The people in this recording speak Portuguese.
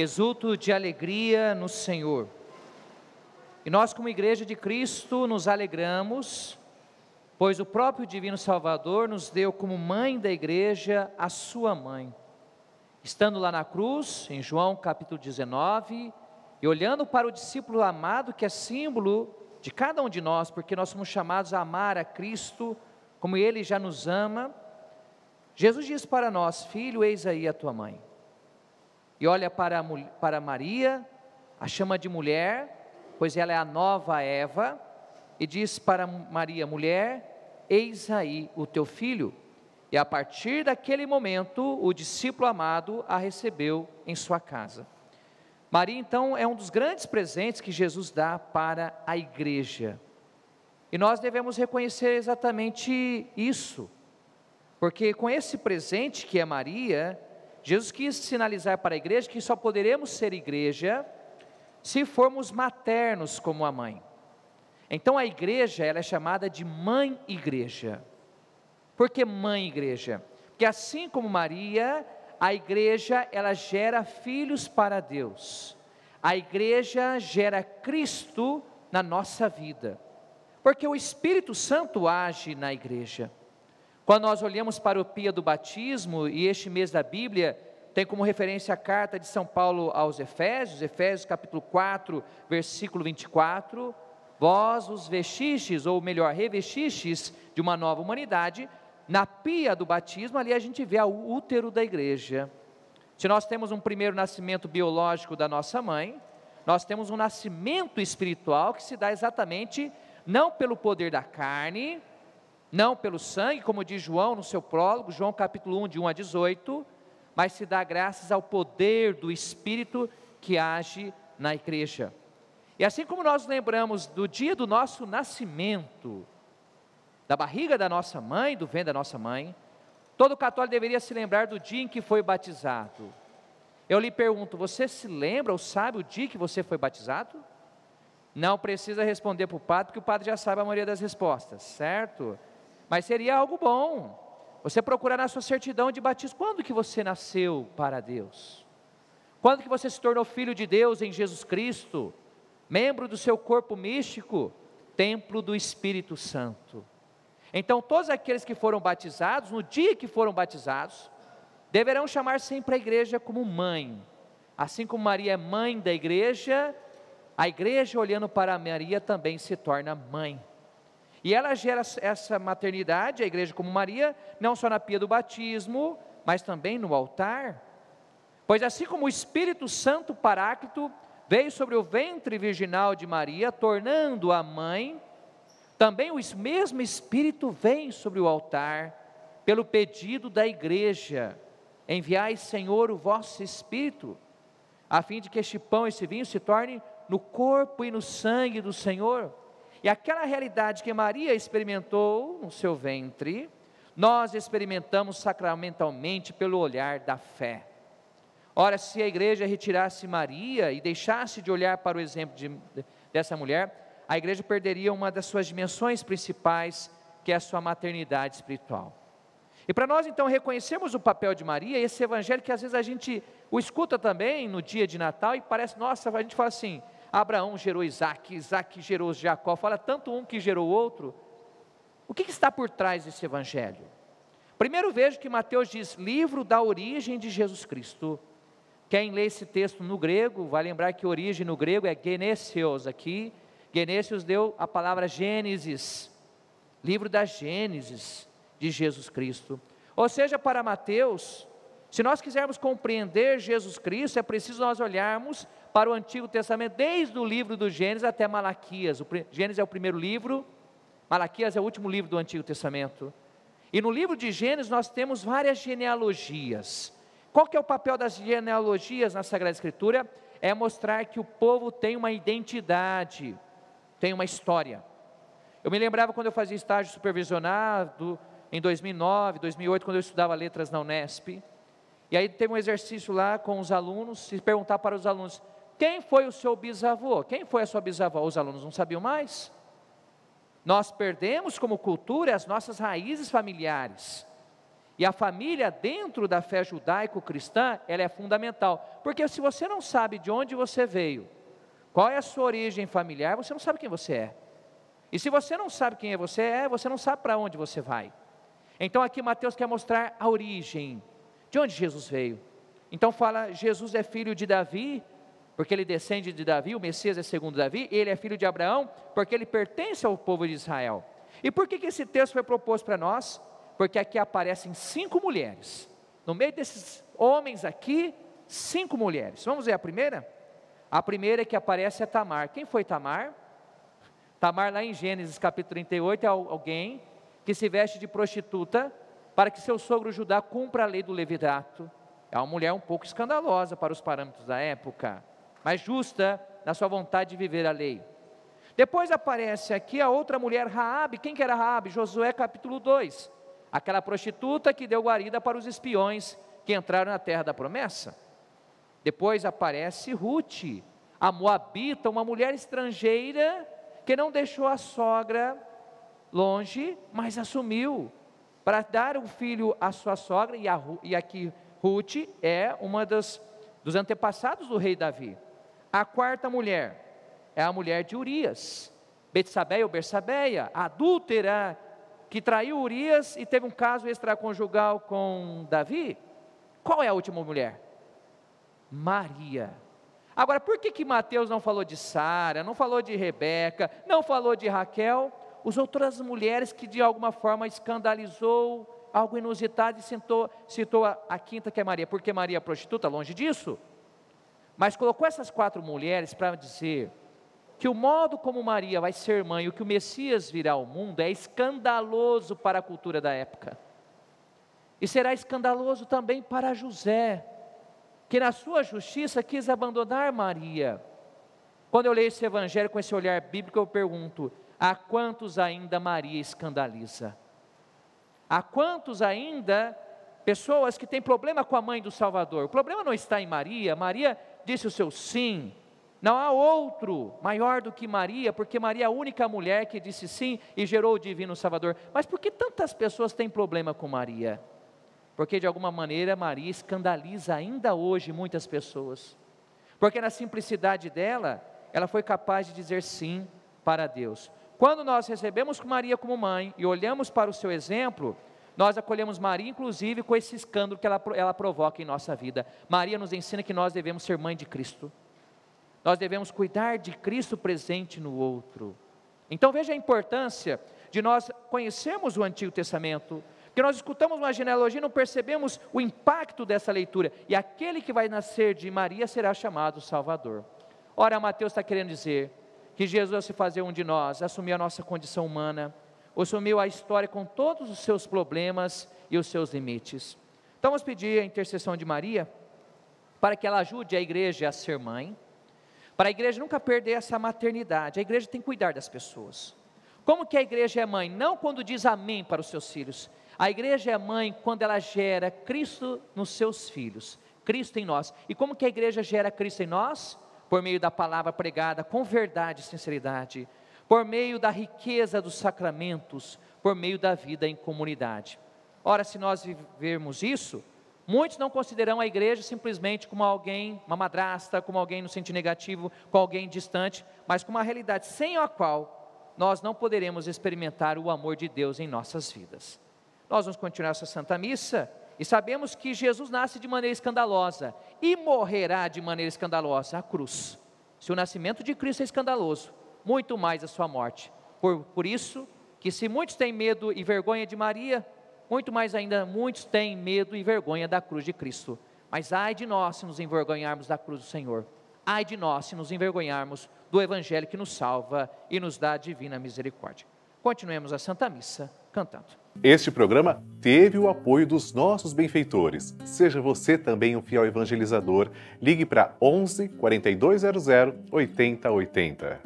exulto de alegria no Senhor. E nós, como Igreja de Cristo, nos alegramos, pois o próprio Divino Salvador nos deu como mãe da Igreja a sua mãe. Estando lá na cruz, em João capítulo 19, e olhando para o discípulo amado, que é símbolo de cada um de nós, porque nós somos chamados a amar a Cristo, como Ele já nos ama, Jesus diz para nós: filho, eis aí a tua mãe. E olha para Maria, a chama de mulher, pois ela é a nova Eva, e diz para Maria: mulher, eis aí o teu filho. E a partir daquele momento, o discípulo amado a recebeu em sua casa. Maria, então, é um dos grandes presentes que Jesus dá para a igreja. E nós devemos reconhecer exatamente isso, porque com esse presente que é Maria, Jesus quis sinalizar para a igreja que só poderemos ser igreja se formos maternos como a mãe. Então a igreja, ela é chamada de mãe igreja. Por que mãe igreja? Porque assim como Maria, a igreja, ela gera filhos para Deus. A igreja gera Cristo na nossa vida, porque o Espírito Santo age na igreja. Quando nós olhamos para o pia do batismo, e este mês da Bíblia tem como referência a carta de São Paulo aos Efésios, Efésios capítulo 4, versículo 24, vós os vestistes, ou melhor, revestistes de uma nova humanidade. Na pia do batismo, ali a gente vê o útero da igreja. Se nós temos um primeiro nascimento biológico da nossa mãe, nós temos um nascimento espiritual que se dá exatamente, não pelo poder da carne, não pelo sangue, como diz João no seu prólogo, João capítulo 1, de 1 a 18, mas se dá graças ao poder do Espírito que age na igreja. E assim como nós lembramos do dia do nosso nascimento, da barriga da nossa mãe, do ventre da nossa mãe, todo católico deveria se lembrar do dia em que foi batizado. Eu lhe pergunto, você se lembra ou sabe o dia que você foi batizado? Não precisa responder para o padre, porque o padre já sabe a maioria das respostas, certo? Mas seria algo bom você procurar na sua certidão de batismo, quando que você nasceu para Deus? Quando que você se tornou filho de Deus em Jesus Cristo, membro do seu corpo místico, templo do Espírito Santo? Então todos aqueles que foram batizados, no dia que foram batizados, deverão chamar sempre a igreja como mãe. Assim como Maria é mãe da igreja, a igreja olhando para Maria também se torna mãe. E ela gera essa maternidade, a igreja como Maria, não só na pia do batismo, mas também no altar. Pois assim como o Espírito Santo Paráclito veio sobre o ventre virginal de Maria, tornando-a mãe, também o mesmo Espírito vem sobre o altar, pelo pedido da igreja: enviai, Senhor, o vosso Espírito, a fim de que este pão e esse vinho se tornem no corpo e no sangue do Senhor. E aquela realidade que Maria experimentou no seu ventre, nós experimentamos sacramentalmente pelo olhar da fé. Ora, se a igreja retirasse Maria e deixasse de olhar para o exemplo dessa mulher, a igreja perderia uma das suas dimensões principais, que é a sua maternidade espiritual. E para nós então reconhecermos o papel de Maria, esse evangelho que às vezes a gente o escuta também no dia de Natal e parece, nossa, a gente fala assim: Abraão gerou Isaac, Isaac gerou Jacó, fala tanto um que gerou o outro. O que está por trás desse evangelho? Primeiro vejo que Mateus diz, livro da origem de Jesus Cristo. Quem lê esse texto no grego, vai lembrar que origem no grego é Genesios aqui. Genesios deu a palavra Gênesis, livro da Gênesis de Jesus Cristo. Ou seja, para Mateus, se nós quisermos compreender Jesus Cristo, é preciso nós olharmos para o Antigo Testamento, desde o livro do Gênesis até Malaquias. Gênesis é o primeiro livro, Malaquias é o último livro do Antigo Testamento. E no livro de Gênesis nós temos várias genealogias. Qual que é o papel das genealogias na Sagrada Escritura? É mostrar que o povo tem uma identidade, tem uma história. Eu me lembrava quando eu fazia estágio supervisionado, em 2009, 2008, quando eu estudava letras na Unesp. E aí teve um exercício lá com os alunos, e perguntar para os alunos: quem foi o seu bisavô? Quem foi a sua bisavó? Os alunos não sabiam mais. Nós perdemos como cultura as nossas raízes familiares. E a família dentro da fé judaico-cristã, ela é fundamental. Porque se você não sabe de onde você veio, qual é a sua origem familiar, você não sabe quem você é. E se você não sabe quem você é, você não sabe para onde você vai. Então aqui Mateus quer mostrar a origem, de onde Jesus veio. Então fala, Jesus é filho de Davi, porque ele descende de Davi, o Messias é segundo Davi, ele é filho de Abraão, porque ele pertence ao povo de Israel. E por que esse texto foi proposto para nós? Porque aqui aparecem 5 mulheres. No meio desses homens aqui, 5 mulheres. Vamos ver a primeira? A primeira que aparece é Tamar. Quem foi Tamar? Tamar lá em Gênesis capítulo 38 é alguém que se veste de prostituta para que seu sogro Judá cumpra a lei do levirato. É uma mulher um pouco escandalosa para os parâmetros da época, mas justa na sua vontade de viver a lei. Depois aparece aqui a outra mulher, Raabe. Quem que era Raabe? Josué capítulo 2. Aquela prostituta que deu guarida para os espiões que entraram na terra da promessa. Depois aparece Ruth, a moabita, uma mulher estrangeira que não deixou a sogra longe, mas assumiu para dar um filho à sua sogra. E aqui Ruth é uma dos antepassados do rei Davi. A quarta mulher é a mulher de Urias, Betsabeia ou Bersabeia, a adúltera que traiu Urias e teve um caso extraconjugal com Davi. Qual é a última mulher? Maria. Agora, por que Mateus não falou de Sara, não falou de Rebeca, não falou de Raquel? Usou todas as mulheres que de alguma forma escandalizou, algo inusitado, e citou a quinta, que é Maria. Porque Maria é prostituta? Longe disso. Mas colocou essas 4 mulheres para dizer que o modo como Maria vai ser mãe, o que o Messias virá ao mundo, é escandaloso para a cultura da época. E será escandaloso também para José, que na sua justiça quis abandonar Maria. Quando eu leio esse evangelho com esse olhar bíblico, eu pergunto, a quantos ainda Maria escandaliza? Há quantos ainda pessoas que têm problema com a mãe do Salvador? O problema não está em Maria. Maria disse o seu sim. Não há outro maior do que Maria, porque Maria é a única mulher que disse sim e gerou o divino Salvador. Mas por que tantas pessoas têm problema com Maria? Porque de alguma maneira Maria escandaliza ainda hoje muitas pessoas. Porque na simplicidade dela, ela foi capaz de dizer sim para Deus. Quando nós recebemos Maria como mãe e olhamos para o seu exemplo, nós acolhemos Maria inclusive com esse escândalo que ela provoca em nossa vida. Maria nos ensina que nós devemos ser mãe de Cristo. Nós devemos cuidar de Cristo presente no outro. Então veja a importância de nós conhecermos o Antigo Testamento, que nós escutamos uma genealogia e não percebemos o impacto dessa leitura. E aquele que vai nascer de Maria será chamado Salvador. Ora, Mateus está querendo dizer que Jesus, ao se fazer um de nós, assumiu a nossa condição humana, assumiu a história com todos os seus problemas e os seus limites. Então vamos pedir a intercessão de Maria, para que ela ajude a igreja a ser mãe, para a igreja nunca perder essa maternidade. A igreja tem que cuidar das pessoas. Como que a igreja é mãe? Não quando diz amém para os seus filhos. A igreja é mãe quando ela gera Cristo nos seus filhos, Cristo em nós. E como que a igreja gera Cristo em nós? Por meio da palavra pregada com verdade e sinceridade, por meio da riqueza dos sacramentos, por meio da vida em comunidade. Ora, se nós vivermos isso, muitos não consideram a igreja simplesmente como alguém, uma madrasta, como alguém no sentido negativo, com alguém distante, mas como uma realidade sem a qual nós não poderemos experimentar o amor de Deus em nossas vidas. Nós vamos continuar essa Santa Missa e sabemos que Jesus nasce de maneira escandalosa e morrerá de maneira escandalosa, a cruz. Se o nascimento de Cristo é escandaloso, muito mais a sua morte. Por isso que se muitos têm medo e vergonha de Maria, muito mais ainda muitos têm medo e vergonha da cruz de Cristo. Mas ai de nós se nos envergonharmos da cruz do Senhor. Ai de nós se nos envergonharmos do Evangelho que nos salva e nos dá a divina misericórdia. Continuemos a Santa Missa cantando. Este programa teve o apoio dos nossos benfeitores. Seja você também um fiel evangelizador. Ligue para 11 4200 8080.